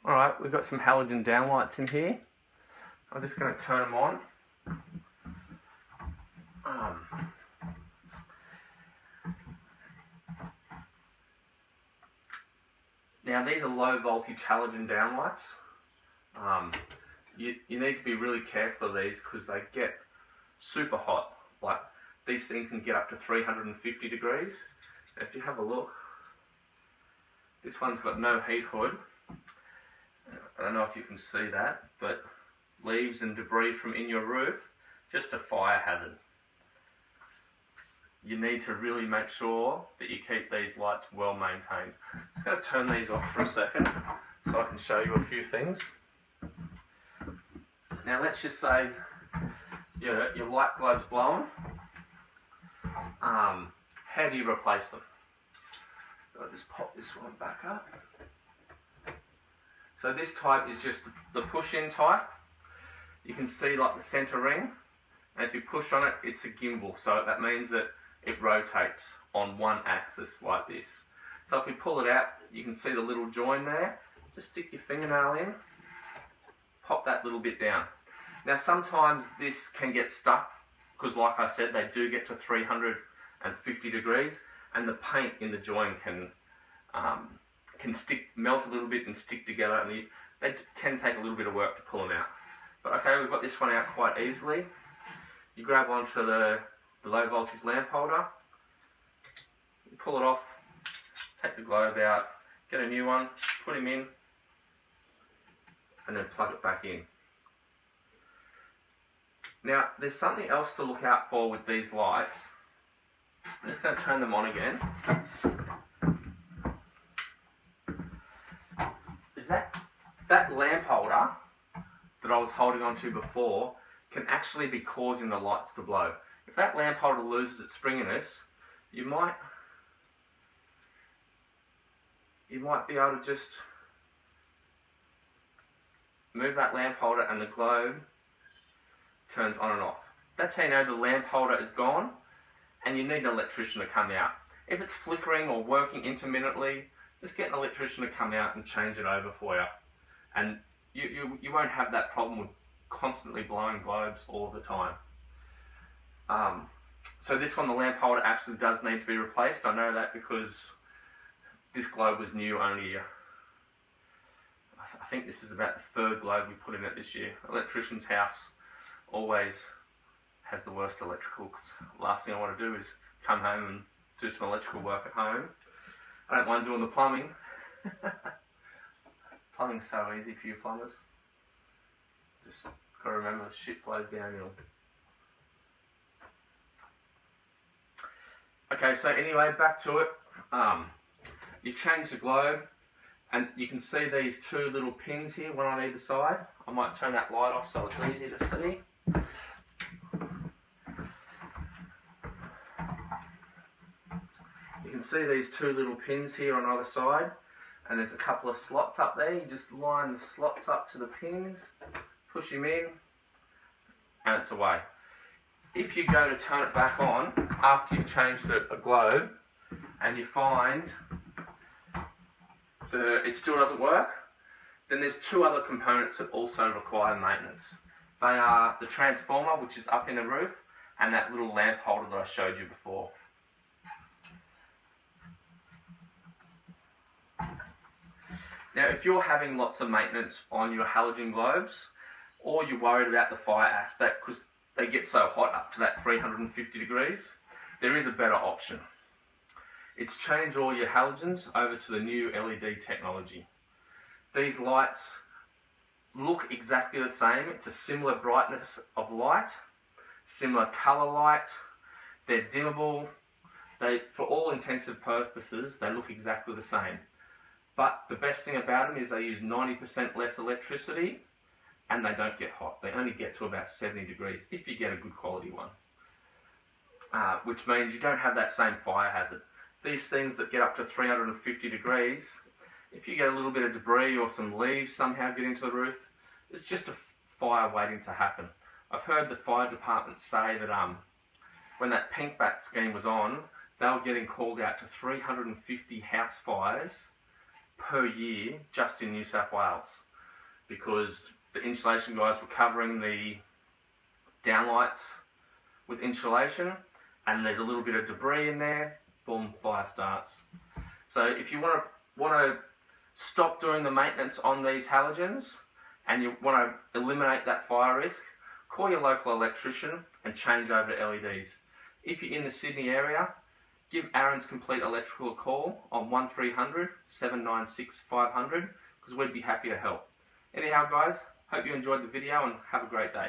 Alright, we've got some halogen downlights in here. I'm just going to turn them on. Now these are low voltage halogen downlights. You need to be really careful of these because they get super hot. Like these things can get up to 350 degrees. If you have a look, this one's got no heat hood. I don't know if you can see that, but leaves and debris from in your roof, just a fire hazard. You need to really make sure that you keep these lights well maintained. I'm just going to turn these off for a second so I can show you a few things. Now let's just say your light globe's blown. How do you replace them? So I'll just pop this one back up. So this type is just the push-in type. You can see like the center ring, and if you push on it, it's a gimbal. So that means that it rotates on one axis like this. So if you pull it out, you can see the little join there. Just stick your fingernail in, pop that little bit down. Now sometimes this can get stuck because like I said, they do get to 350 degrees and the paint in the join can melt a little bit and stick together, and they can take a little bit of work to pull them out. But okay, we've got this one out quite easily. You grab onto the low voltage lamp holder, you pull it off, take the globe out, get a new one, put him in, and then plug it back in. Now, there's something else to look out for with these lights. I'm just going to turn them on again. Is that lamp holder that I was holding on to before can actually be causing the lights to blow. If that lamp holder loses its springiness, you might be able to just move that lamp holder and the globe turns on and off. That's how you know the lamp holder is gone and you need an electrician to come out. If it's flickering or working intermittently, just get an electrician to come out and change it over for you. And you won't have that problem with constantly blowing globes all the time. So this one, the lamp holder actually does need to be replaced. I know that because this globe was new only, I think this is about the third globe we put in it this year. Electrician's house always has the worst electrical. Last thing I want to do is come home and do some electrical work at home. I don't mind doing the plumbing. Plumbing's so easy for you plumbers. Just got to remember the shit flows downhill. Okay, so anyway, back to it. You've changed the globe, and you can see these two little pins here, one on either side. I might turn that light off so it's easier to see. You can see these two little pins here on either side, and there's a couple of slots up there. You just line the slots up to the pins, push them in, and it's away. If you go to turn it back on after you've changed a globe and you find it still doesn't work, then there's two other components that also require maintenance. They are the transformer, which is up in the roof, and that little lamp holder that I showed you before. Now, if you're having lots of maintenance on your halogen globes, or you're worried about the fire aspect because they get so hot up to that 350 degrees, there is a better option. It's change all your halogens over to the new LED technology. These lights look exactly the same. It's a similar brightness of light, similar color light. They're dimmable. For all intensive purposes, they look exactly the same. But the best thing about them is they use 90% less electricity and they don't get hot. They only get to about 70 degrees if you get a good quality one. Which means you don't have that same fire hazard. These things that get up to 350 degrees, if you get a little bit of debris or some leaves somehow get into the roof, it's just a fire waiting to happen. I've heard the fire department say that when that pink bat scheme was on, they were getting called out to 350 house fires per year just in New South Wales, because the insulation guys were covering the downlights with insulation, and there's a little bit of debris in there, boom, fire starts. So if you want to stop doing the maintenance on these halogens and you want to eliminate that fire risk, call your local electrician and change over to LEDs. If you're in the Sydney area, give Aaron's Complete Electrical a call on 1300 796 500, because we'd be happy to help. Anyhow guys, hope you enjoyed the video and have a great day.